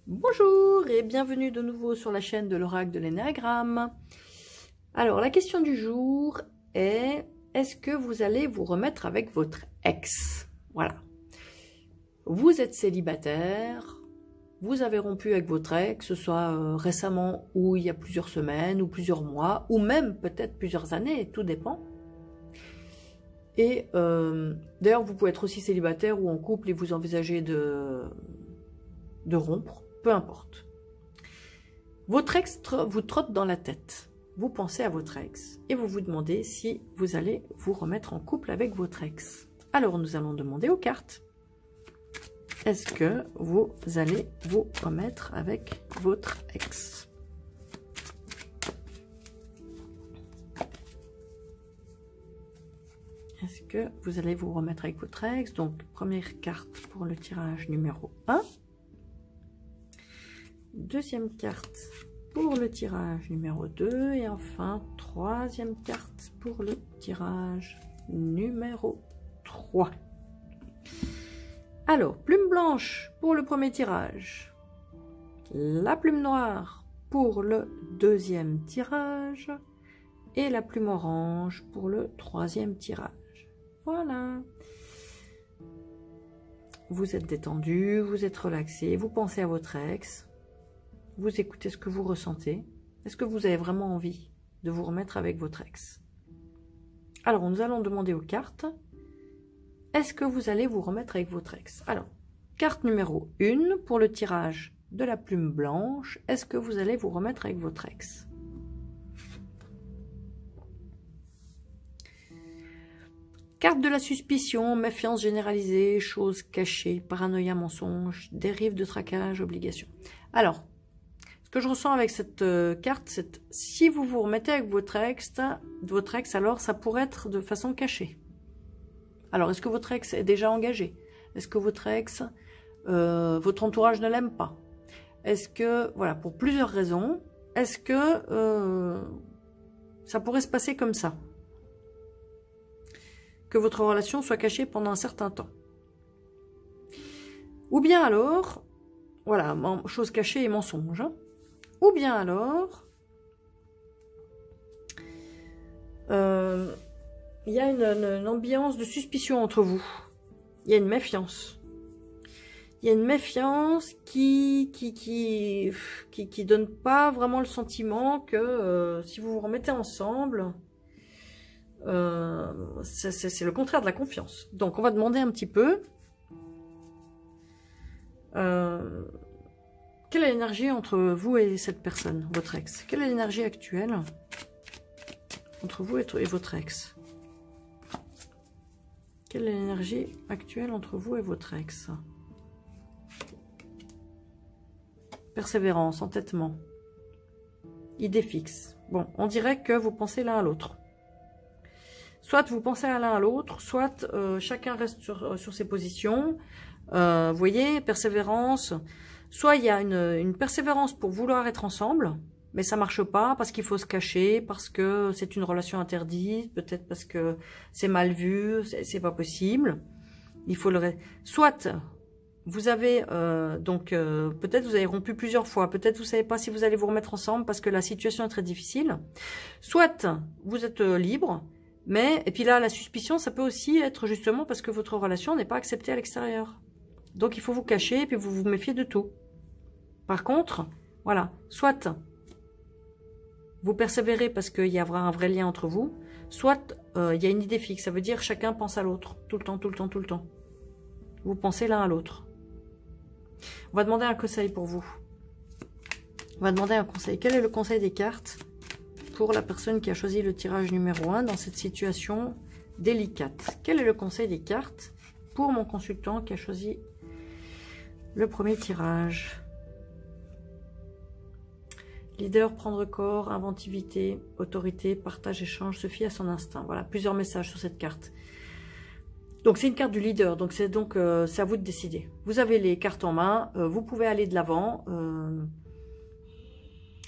Bonjour et bienvenue de nouveau sur la chaîne de l'oracle de l'énéagramme. Alors la question du jour est: est-ce que vous allez vous remettre avec votre ex? Voilà. Vous êtes célibataire, vous avez rompu avec votre ex, que ce soit récemment ou il y a plusieurs semaines ou plusieurs mois ou même peut-être plusieurs années, tout dépend. Et d'ailleurs vous pouvez être aussi célibataire ou en couple et vous envisagez de rompre. Peu importe. Votre ex vous trotte dans la tête. Vous pensez à votre ex et vous vous demandez si vous allez vous remettre en couple avec votre ex. Alors nous allons demander aux cartes. Est-ce que vous allez vous remettre avec votre ex? Est-ce que vous allez vous remettre avec votre ex? Donc première carte pour le tirage numéro 1. Deuxième carte pour le tirage numéro 2 et enfin troisième carte pour le tirage numéro 3. Alors, plume blanche pour le premier tirage, la plume noire pour le deuxième tirage et la plume orange pour le troisième tirage. Voilà. Vous êtes détendu, vous êtes relaxé, vous pensez à votre ex. Vous écoutez ce que vous ressentez. Est-ce que vous avez vraiment envie de vous remettre avec votre ex? Alors, nous allons demander aux cartes. Est-ce que vous allez vous remettre avec votre ex? Alors, carte numéro 1 pour le tirage de la plume blanche. Est-ce que vous allez vous remettre avec votre ex? Carte de la suspicion, méfiance généralisée, choses cachées, paranoïa, mensonge, dérive de traquage, obligation. Alors, ce que je ressens avec cette carte, c'est si vous vous remettez avec votre ex, alors ça pourrait être de façon cachée. Alors, est-ce que votre ex est déjà engagé? Est-ce que votre ex, votre entourage ne l'aime pas? Est-ce que, voilà, pour plusieurs raisons, est-ce que ça pourrait se passer comme ça? Que votre relation soit cachée pendant un certain temps. Ou bien alors, voilà, chose cachée et mensonge, hein. Ou bien alors, il y a une ambiance de suspicion entre vous. Il y a une méfiance. Il y a une méfiance qui donne pas vraiment le sentiment que si vous vous remettez ensemble, c'est le contraire de la confiance. Donc on va demander un petit peu. Quelle est l'énergie entre vous et cette personne, votre ex? Quelle est l'énergie actuelle entre vous et votre ex? Quelle est l'énergie actuelle entre vous et votre ex? Persévérance, entêtement, idée fixe. Bon, on dirait que vous pensez l'un à l'autre. Soit vous pensez à l'un à l'autre, soit chacun reste sur ses positions. Vous voyez, persévérance. Soit il y a une persévérance pour vouloir être ensemble, mais ça marche pas parce qu'il faut se cacher, parce que c'est une relation interdite, peut-être parce que c'est mal vu, c'est pas possible. Il faut soit vous avez peut-être vous avez rompu plusieurs fois, peut-être vous savez pas si vous allez vous remettre ensemble parce que la situation est très difficile. Soit vous êtes libre, et puis là la suspicion ça peut aussi être justement parce que votre relation n'est pas acceptée à l'extérieur. Donc, il faut vous cacher et puis vous vous méfiez de tout. Par contre, voilà, soit vous persévérez parce qu'il y aura un vrai lien entre vous, soit il y a une idée fixe. Ça veut dire chacun pense à l'autre, tout le temps, tout le temps, tout le temps. Vous pensez l'un à l'autre. On va demander un conseil pour vous. On va demander un conseil. Quel est le conseil des cartes pour la personne qui a choisi le tirage numéro 1 dans cette situation délicate? Quel est le conseil des cartes pour mon consultant qui a choisi le premier tirage? Leader, prendre corps, inventivité, autorité, partage, échange, se fie à son instinct. Voilà, plusieurs messages sur cette carte. Donc c'est une carte du leader, donc c'est à vous de décider. Vous avez les cartes en main, vous pouvez aller de l'avant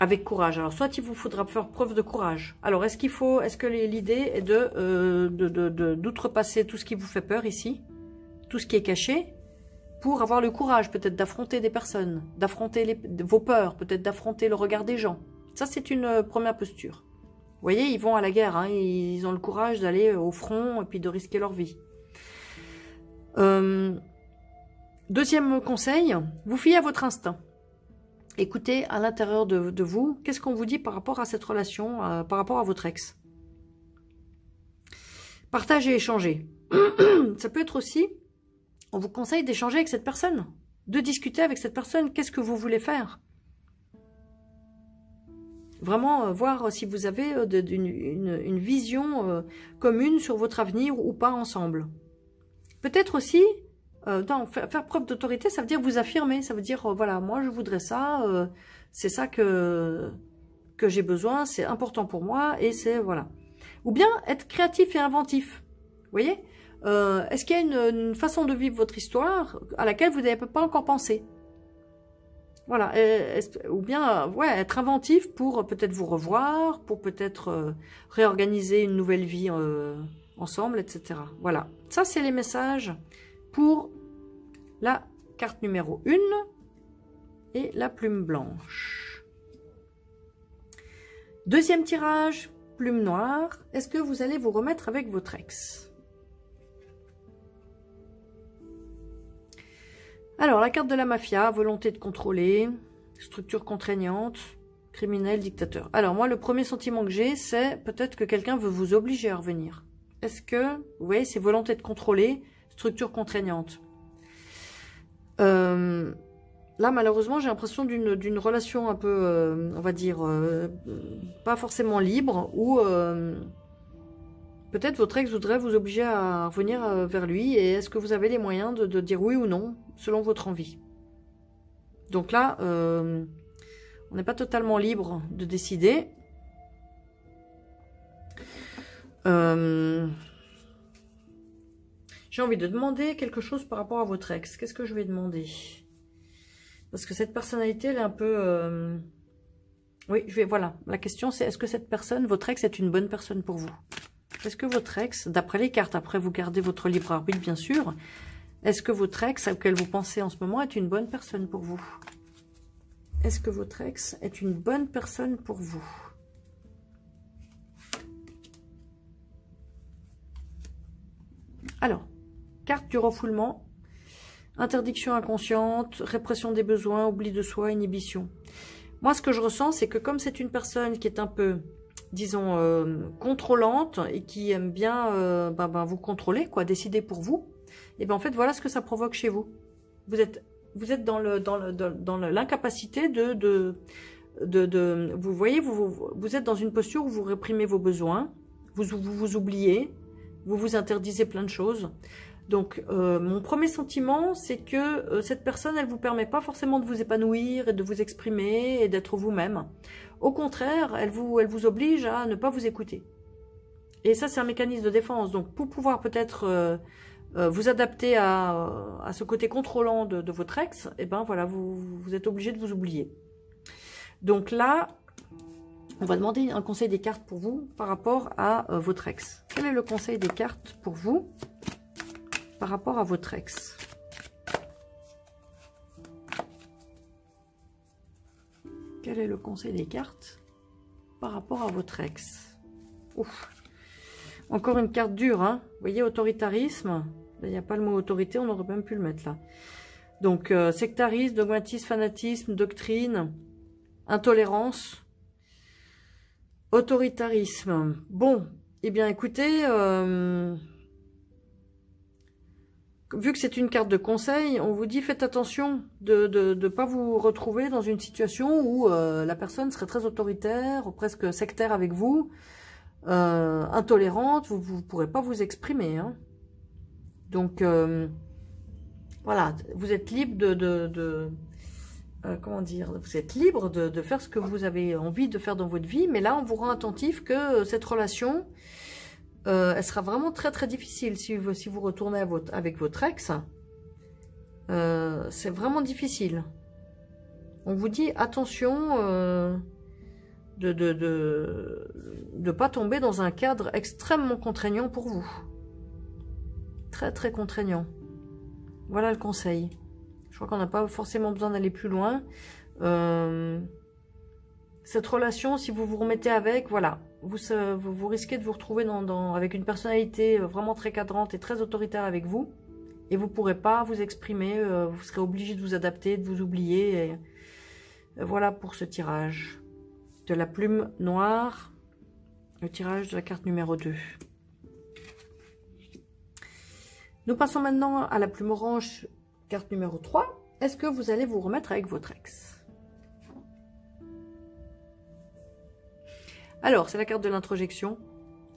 avec courage. Alors soit il vous faudra faire preuve de courage. Alors est-ce que l'idée est d'outrepasser tout ce qui vous fait peur ici, tout ce qui est caché, pour avoir le courage peut-être d'affronter des personnes, d'affronter vos peurs, peut-être d'affronter le regard des gens. Ça, c'est une première posture. Vous voyez, ils vont à la guerre, hein, ils ont le courage d'aller au front et puis de risquer leur vie. Deuxième conseil, vous fiez à votre instinct. Écoutez à l'intérieur de vous, qu'est-ce qu'on vous dit par rapport à cette relation, par rapport à votre ex. Partagez et échangez. Ça peut être aussi, on vous conseille d'échanger avec cette personne, de discuter avec cette personne, qu'est-ce que vous voulez faire. Vraiment voir si vous avez une vision commune sur votre avenir ou pas ensemble. Peut-être aussi, faire preuve d'autorité, ça veut dire vous affirmer, ça veut dire, voilà, moi je voudrais ça, c'est ça que j'ai besoin, c'est important pour moi, et c'est, voilà. Ou bien être créatif et inventif, vous voyez. Est-ce qu'il y a une façon de vivre votre histoire à laquelle vous n'avez pas encore pensé? Voilà, ou bien ouais, être inventif pour peut-être vous revoir, pour peut-être réorganiser une nouvelle vie ensemble, etc. Voilà, ça c'est les messages pour la carte numéro 1 et la plume blanche. Deuxième tirage, plume noire. Est-ce que vous allez vous remettre avec votre ex? Alors, la carte de la mafia, volonté de contrôler, structure contraignante, criminel, dictateur. Alors, moi, le premier sentiment que j'ai, c'est peut-être que quelqu'un veut vous obliger à revenir. Est-ce que, vous voyez, c'est volonté de contrôler, structure contraignante. Là, malheureusement, j'ai l'impression d'une relation un peu, on va dire, pas forcément libre, où peut-être votre ex voudrait vous obliger à revenir vers lui, et est-ce que vous avez les moyens de dire oui ou non, selon votre envie. Donc là, on n'est pas totalement libre de décider. J'ai envie de demander quelque chose par rapport à votre ex. Qu'est-ce que je vais demander? Parce que cette personnalité, elle est un peu... Oui, voilà. La question, c'est est-ce que cette personne, votre ex, est une bonne personne pour vous? Est-ce que votre ex, d'après les cartes, après vous gardez votre libre arbitre, bien sûr, est-ce que votre ex, auquel vous pensez en ce moment, est une bonne personne pour vous? Est-ce que votre ex est une bonne personne pour vous? Alors, carte du refoulement, interdiction inconsciente, répression des besoins, oubli de soi, inhibition. Moi, ce que je ressens, c'est que comme c'est une personne qui est un peu, disons, contrôlante et qui aime bien vous contrôler, quoi, décider pour vous, et bien en fait, voilà ce que ça provoque chez vous. Vous êtes dans l'incapacité vous voyez, vous êtes dans une posture où vous réprimez vos besoins, vous oubliez, vous vous interdisez plein de choses. Donc, mon premier sentiment, c'est que cette personne, elle vous permet pas forcément de vous épanouir et de vous exprimer et d'être vous-même. Au contraire, elle vous oblige à ne pas vous écouter. Et ça, c'est un mécanisme de défense. Donc, pour pouvoir peut-être vous adapter à ce côté contrôlant de votre ex, et ben voilà, vous êtes obligé de vous oublier. Donc là, on va demander un conseil des cartes pour vous par rapport à votre ex. Quel est le conseil des cartes pour vous par rapport à votre ex? Quel est le conseil des cartes par rapport à votre ex? Ouf. Encore une carte dure, hein. Vous voyez, autoritarisme. Il n'y a pas le mot autorité, on aurait même pu le mettre là. Donc, sectarisme, dogmatisme, fanatisme, doctrine, intolérance, autoritarisme. Bon, eh bien écoutez, vu que c'est une carte de conseil, on vous dit faites attention de ne pas vous retrouver dans une situation où la personne serait très autoritaire, ou presque sectaire avec vous, intolérante, vous ne pourrez pas vous exprimer. Hein. Donc, voilà, vous êtes libre comment dire, vous êtes libre de faire ce que vous avez envie de faire dans votre vie, mais là, on vous rend attentif que cette relation, elle sera vraiment très très difficile si vous retournez avec votre ex. C'est vraiment difficile. On vous dit attention de pas tomber dans un cadre extrêmement contraignant pour vous. Très très contraignant. Voilà le conseil. Je crois qu'on n'a pas forcément besoin d'aller plus loin. Cette relation, si vous vous remettez avec, voilà, vous risquez de vous retrouver avec une personnalité vraiment très cadrante et très autoritaire avec vous. Et vous ne pourrez pas vous exprimer, vous serez obligé de vous adapter, de vous oublier. Et voilà pour ce tirage de la plume noire, le tirage de la carte numéro 2. Nous passons maintenant à la plume orange, carte numéro 3. Est-ce que vous allez vous remettre avec votre ex? Alors, c'est la carte de l'introjection.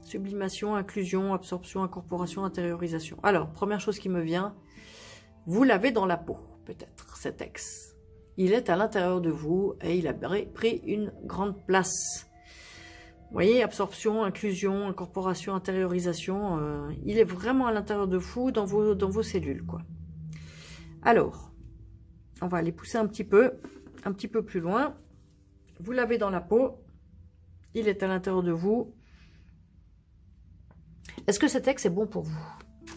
Sublimation, inclusion, absorption, incorporation, intériorisation. Alors, première chose qui me vient, vous l'avez dans la peau, peut-être, cet ex. Il est à l'intérieur de vous et il a pris une grande place. Vous voyez, absorption, inclusion, incorporation, intériorisation, il est vraiment à l'intérieur de vous, dans vos cellules, quoi. Alors, on va aller pousser un petit peu plus loin. Vous l'avez dans la peau, il est à l'intérieur de vous. Est-ce que cet ex est bon pour vous?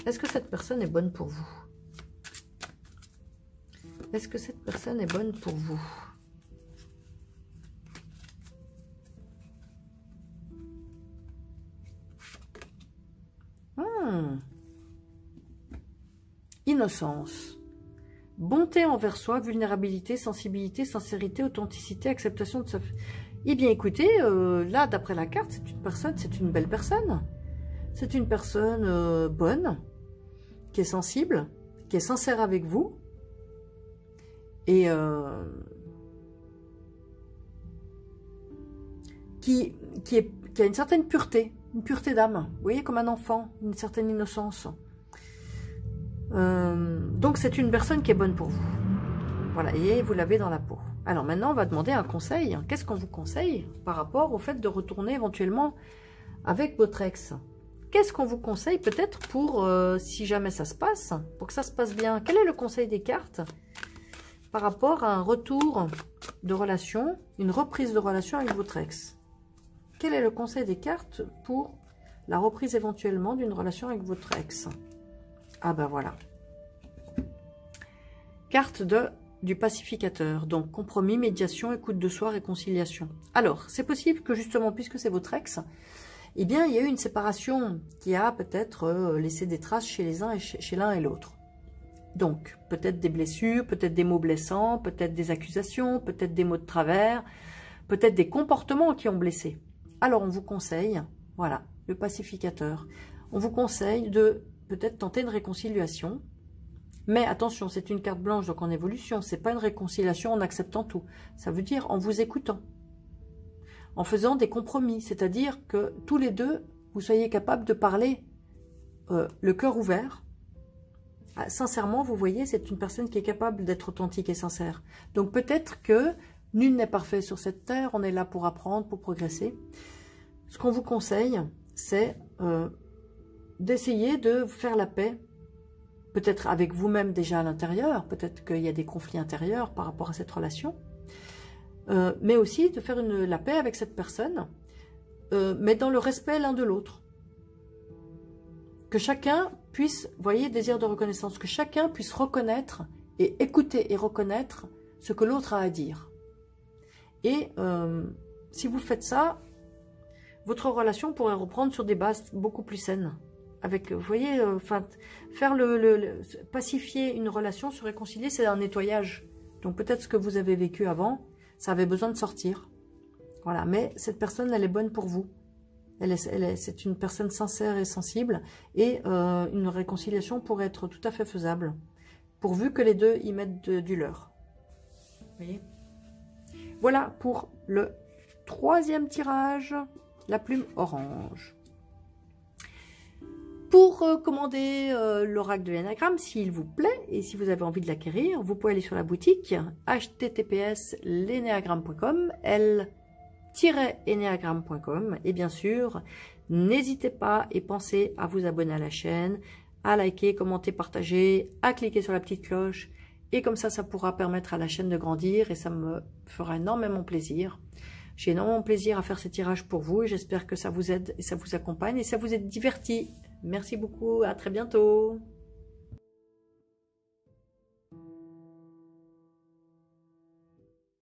Est-ce que cette personne est bonne pour vous? Est-ce que cette personne est bonne pour vous? Innocence. Bonté envers soi, vulnérabilité, sensibilité, sincérité, authenticité, acceptation de sa... Eh bien écoutez, là d'après la carte, c'est une belle personne. C'est une personne bonne, qui est sensible, qui est sincère avec vous. Et qui a une certaine pureté d'âme. Vous voyez, comme un enfant, une certaine innocence. Donc c'est une personne qui est bonne pour vous. Voilà, et vous l'avez dans la peau. Alors maintenant, on va demander un conseil. Qu'est-ce qu'on vous conseille par rapport au fait de retourner éventuellement avec votre ex? Qu'est-ce qu'on vous conseille peut-être pour, si jamais ça se passe, pour que ça se passe bien? Quel est le conseil des cartes par rapport à un retour de relation, une reprise de relation avec votre ex? Quel est le conseil des cartes pour la reprise éventuellement d'une relation avec votre ex? Ah ben voilà. Carte du pacificateur. Donc compromis, médiation, écoute de soi, réconciliation. Alors, c'est possible que justement, puisque c'est votre ex, eh bien, il y a eu une séparation qui a peut-être laissé des traces chez les uns et chez l'un et l'autre. Donc, peut-être des blessures, peut-être des mots blessants, peut-être des accusations, peut-être des mots de travers, peut-être des comportements qui ont blessé. Alors, on vous conseille, voilà, le pacificateur. On vous conseille de peut-être tenter une réconciliation. Mais attention, c'est une carte blanche, donc en évolution. C'est pas une réconciliation en acceptant tout. Ça veut dire en vous écoutant. En faisant des compromis. C'est-à-dire que tous les deux, vous soyez capables de parler le cœur ouvert. Ah, sincèrement, vous voyez, c'est une personne qui est capable d'être authentique et sincère. Donc peut-être que nul n'est parfait sur cette terre. On est là pour apprendre, pour progresser. Ce qu'on vous conseille, c'est d'essayer de faire la paix. Peut-être avec vous-même déjà à l'intérieur, peut-être qu'il y a des conflits intérieurs par rapport à cette relation, mais aussi de faire la paix avec cette personne, mais dans le respect l'un de l'autre. Que chacun puisse, vous voyez, désir de reconnaissance, que chacun puisse reconnaître et écouter et reconnaître ce que l'autre a à dire. Et si vous faites ça, votre relation pourrait reprendre sur des bases beaucoup plus saines. Avec, vous voyez, faire pacifier une relation, se réconcilier, c'est un nettoyage. Donc peut-être ce que vous avez vécu avant, ça avait besoin de sortir. Voilà, mais cette personne, elle est bonne pour vous. C'est une personne sincère et sensible, et une réconciliation pourrait être tout à fait faisable, pourvu que les deux y mettent du leur. Vous voyez? Voilà pour le troisième tirage, la plume orange. Pour commander l'oracle de l'énagramme, s'il vous plaît, et si vous avez envie de l'acquérir, vous pouvez aller sur la boutique https://lenéagramme.com, l-enéagramme.com, et bien sûr, n'hésitez pas et pensez à vous abonner à la chaîne, à liker, commenter, partager, à cliquer sur la petite cloche, et comme ça, ça pourra permettre à la chaîne de grandir, et ça me fera énormément plaisir. J'ai énormément plaisir à faire ces tirages pour vous, et j'espère que ça vous aide, et ça vous accompagne, et ça vous est diverti. Merci beaucoup, à très bientôt.